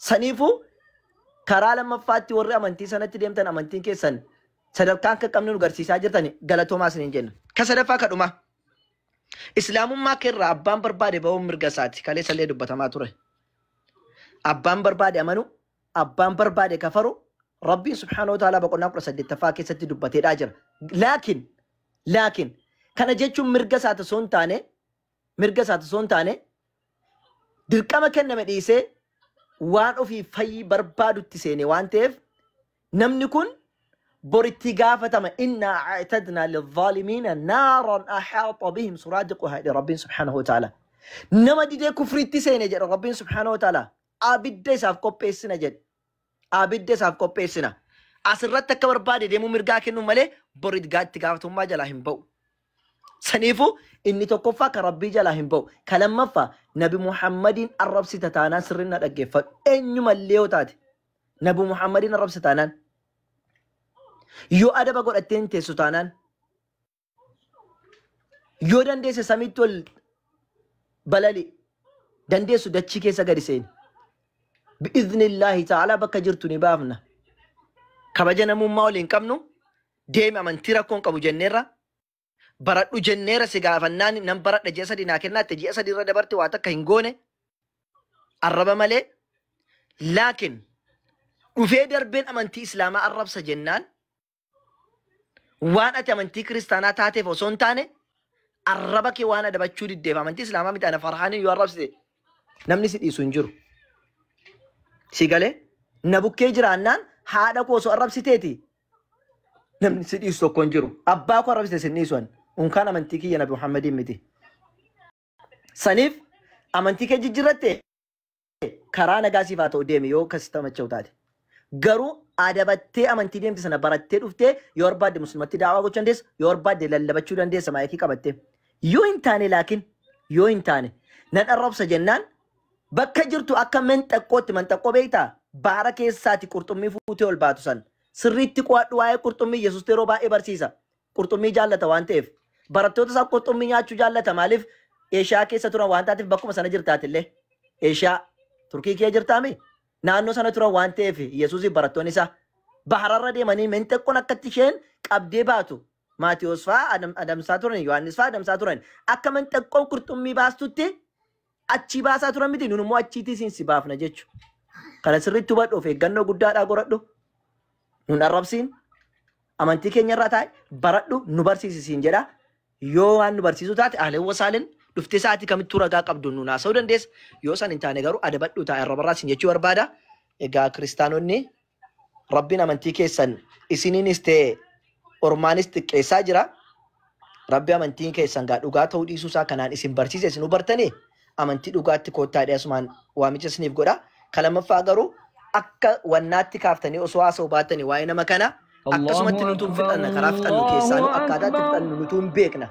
سنيفو كرال مفاتي ورّي أمانتي سنة ديمتن أمانتين كيسن سدفكان كقمنو غرسي ساجرتني غلطو ما سنين كسدفا كدوما إسلام ما كرر أبان بربادي بو مرغساتي كالي سلي دبتا ما تره أبان بربادي أمانو أبان بربادي كفرو ربي سبحانه وتعالى بقول نقرأ سد التفاكي ستي دبتي الأجر لكن كان جيتشو مرغسات سون تاني دركما كان مديسي وان أوفي في بربادو تسيني وان تيف نمنكن بورتقافتما إنا اعتدنا للظالمين نارا أحاط بهم سرادقها لرب سبحانه وتعالى نما دي كفر تسيني جد رب سبحانه وتعالى أبد ساف كوبيسنا جد أبد ساف كوبيسنا أسرتك بربادي ديمو مرقاك إنو ملي بورتقافتهم ما جلاهم بو سنيفو إني تقفا كربي جلاهم بو كلام مفا نبي محمد الرب ستتانا سرنا رقفا إنو مليو تاتي نبي محمد الرب ستانا يو أدب أقول أتين تسوتانا يو دندس سميتول بلالي دندس دتشي كيسا غريسين بإذن الله تعالى بكجرتني بافنا كبجنا مولين كمنو ديم أمن تيراكون كبو جنيرا برات جنيرا سيغافنان نم برات جسدي ناكنا تجسدي ردبرتي واتك هنغوني الرب مالي لكن وفيدر بين أمنتي إسلاما الرب سجنان وان أتي أمنتي كريستانا تاتي فوسون تاني الربك وانا دبتشود الديف أمنتي إسلاما متانا فرحاني يو الرب سي نمني سيدي سنجر سيغالي نبوكي جرانان هذا كوسو الرب سيتيتي نمني سيدي سو كونجرو أباكو الرب سيسني سوان ونكان أمنتي كي نبي محمد متي سنيف أمنتي كي ججرتي كرانا غاسي فاتو ديمي يو كستما تشوتاتي garuu adabattee amantii deemte sana barattee dhuftee yoo barbaadde muslimatti daawaa gochuu dandeessa yoo barbaadde lallabachuu dandeessa maayikii qabattee yoo hin taane nan arrabsa jennaan bakka jirtu akka manxaqqoo beektaa baara keessaati qurxummii fuutee ol baatu san sirriitti qo'adhu waa'ee qurxummii Yesuus yeroo baay'ee barsiisa qurxummii jaallata waan ta'eef barattoota isaa qurxummii nyaachuu jaallata maaliif Eeshiyaa keessa turan waan taateef bakkuma sana jirtaatillee Eeshiyaa Turkii kee jirtaame naannoo sana turan waan ta'eef Yesuus barattoonni isaa bahararra deemanii manxaqqoon akkatti isheen qabdee baatu Maatiyos fa'aa adamsaa turan Yohaannis fa'aa adamsaa turan akka manxaqqoon qurxummii baastutti achi baasaa turan miti nun immoo achiitii siinsi baafna jechuudha. Kana sirriitti hubadhu of eeggannoo guddaadhaa godhadhu nun arrabsiin amantii keenyarraa taa'e baradhu nu barsiisisiin jedha yoo waan nu barsiisu taate ahleen wasaalin dhuftee sa'aatii kamittuu ragaa qabdu nu naasa'uu dandeessa yoo san hin taane garuu adabadhu taa'e irra barraasiin jechuu barbaada. Egaa kiristaanonni rabbiin amantii keessan isiniinis ta'e ormaanis xiqqeessaa jira. Rabbi amantiin keessan gaa dhugaa ta'uu dhiisuu isaa kanaan isin barsiise isin hubartanii amantii dhugaatti koottaa dhiyeessumaan waamicha isiniif godha. Kalamaffaa garuu akka wannaatti kaaftanii osoo haasa'u baatanii waa'ee nama kana akkasumatti nutuun fixanna karaa fixannu keessaa akkaataa itti fixannu nutuun beekna.